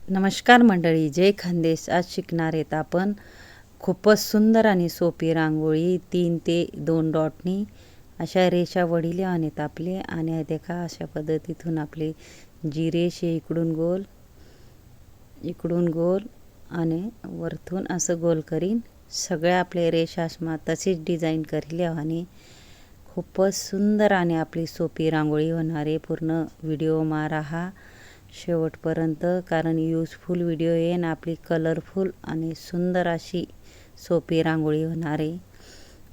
नमस्कार मंडळी, जय खानदेश. आज शिकणार आहेत आपण खूपच सुंदर आणि सोपी रांगोळी 3 ते 2 डॉटनी अशा रेषा वडिले आहेत आपले. आणि देखा अशा पद्धतीतून आपली जी रेष आहे इकडून गोल आणि वरतून असं गोल करीन सगळ्या आपले रेषा आसमा तशीच डिझाईन करील आणि खूपच सुंदर आणि आपली सोपी रांगोळी होणार आहे. पूर्ण व्हिडिओ मा रहा शेवटपर्यंत, कारण यूजफुल व्हिडिओ येईन आपली कलरफुल आणि सुंदर अशी सोपी रांगोळी होणार आहे.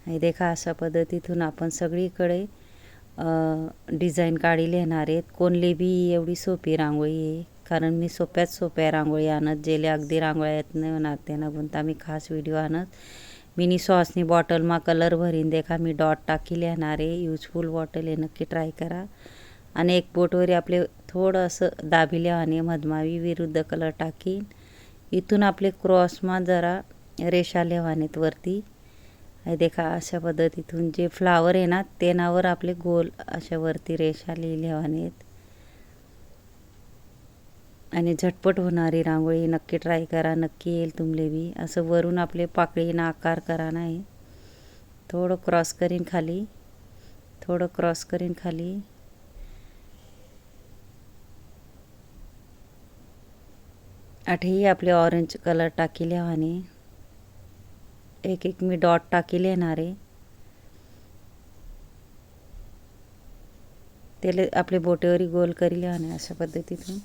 आणि देखा अशा पद्धतीतून आपण सगळीकडे डिझाईन काढी येणार आहेत. कोणली बी एवढी सोपी रांगोळी आहे, कारण मी सोप्या रांगोळी आणत जेले अगदी रांगोळ्या येत नाही होणार त्यांना कोणता मी खास व्हिडिओ आणत. मिनी सॉसनी बॉटलमा कलर भरीन देखा मी डॉट टाकी येणार आहे. यूजफुल बॉटल आहे, नक्की ट्राय करा. आणि एक बोटवर आपले थोडं असं दाबिले आणि मधमावी विरुद्ध कलर टाकीन. इथून आपले क्रॉसमा जरा रेषा लेवानेत वरती. आणि देखा अशा पद्धतीतून जे फ्लावर आहे ना तेनावर आपले गोल अशा वरती रेषा लेवानेत. आणि झटपट होणारी रांगोळी नक्की ट्राय करा, नक्की येईल तुमले बी. असं वरून आपले पाकळीना आकार करा नाही, थोडं क्रॉस करीन खाली, थोडं क्रॉस करीन खाली. आठही आपले ऑरेंज कलर टाकीले आणि एक मी डॉट टाकीले येणार आहे. त्याला आपले बोटेवरी गोल करीले आणि अशा पद्धतीतून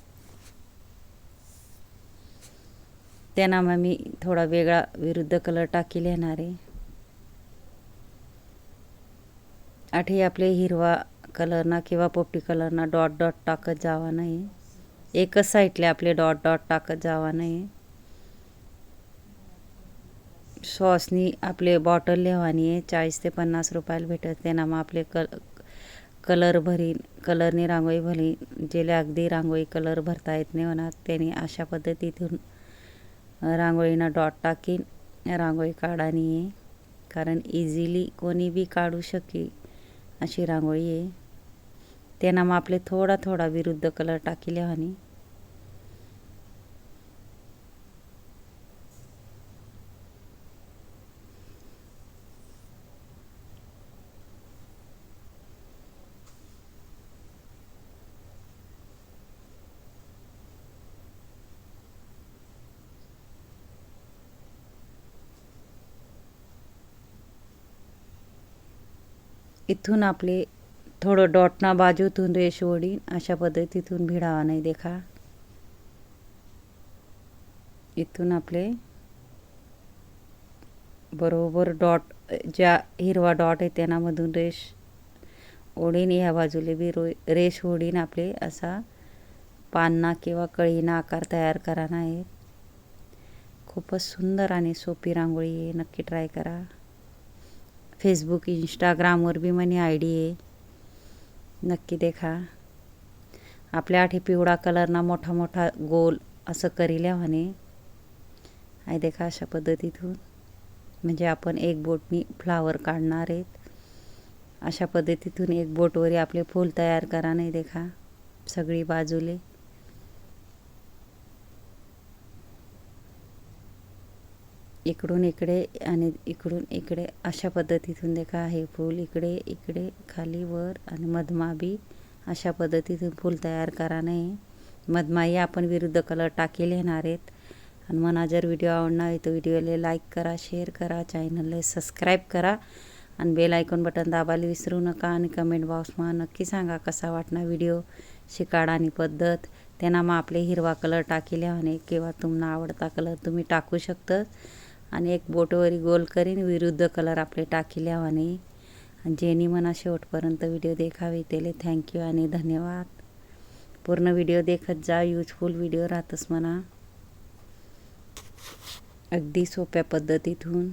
त्यांना मग मी थोडा वेगळा विरुद्ध कलर टाकीले येणार आहे. आठही आपले हिरवा कलरना किंवा पोपटी कलरना डॉट डॉट टाकत जावा नाही, एकच साईडले आपले डॉट डॉट टाकत जावा नाही. सॉसनी आपले बॉटल लेवानी आहे, 40 ते 50 रुपयाला भेटत. त्यांना मग आपले कलर भरीन, कलरनी रांगोळी भरीन. जेले अगदी रांगोळी कलर भरता येत नाही होणार त्याने अशा पद्धतीतून रांगोळीना डॉट टाकीन रांगोळी काढानी आहे. कारण इझिली कोणी बी काढू शके अशी रांगोळी आहे. त्यांना मग आपले थोडा विरुद्ध कलर टाकीले आणि इथून आपले थोडं डॉटना बाजूतून रेष ओढीन अशा पद्धतीतून भिडावा नाही. देखा इथून आपले बरोबर डॉट ज्या हिरवा डॉट आहे त्यामधून रेष ओढीन. ह्या बाजूले बी रेष ओढीन आपले असा पानना किंवा कळीना आकार तयार कराना आहे. खूपच सुंदर आणि सोपी रांगोळी आहे, नक्की ट्राय करा. फेसबुक इंस्टाग्रामवर बी मनी आयडी आहे, नक्की देखा. आपल्या आठी पिवळा कलरना मोठा गोल असं करील्या म्हणे. आहे देखा अशा पद्धतीतून म्हणजे आपण एक बोटनी फ्लावर काढणार आहेत. अशा पद्धतीतून एक बोटवरी आपले फूल तयार करा नाही. देखा सगळी बाजूले इकडून इकडे आणि इकडून इकडे अशा पद्धतीतून देखा हे फूल इकडे खाली वर आणि मधमाबी अशा पद्धतीतून फूल तयार करा नाही. मधमाई आपण विरुद्ध कलर टाकेले येणार आहेत. आणि मला जर व्हिडिओ आवडणार आहे तर व्हिडिओला लाईक करा, शेअर करा, चॅनलला सबस्क्राईब करा आणि बेल आयकॉन बटन दाबायला विसरू नका. आणि कमेंट बॉक्समा नक्की सांगा कसा वाटणार व्हिडिओ, शिकाडानी पद्धत. त्यांना मग आपले हिरवा कलर टाकेले आणि किंवा तुम्हाला आवडता कलर तुम्ही टाकू शकता. आणि एक बोटवरी गोल करीन विरुद्ध कलर आपले टाकीले आणि जेनी म्हणा शेवटपर्यंत व्हिडिओ देखावे त्याला थँक्यू आणि धन्यवाद. पूर्ण व्हिडिओ देखत जा, यूजफुल व्हिडिओ राहतच म्हणा अगदी सोप्या पद्धतीतून.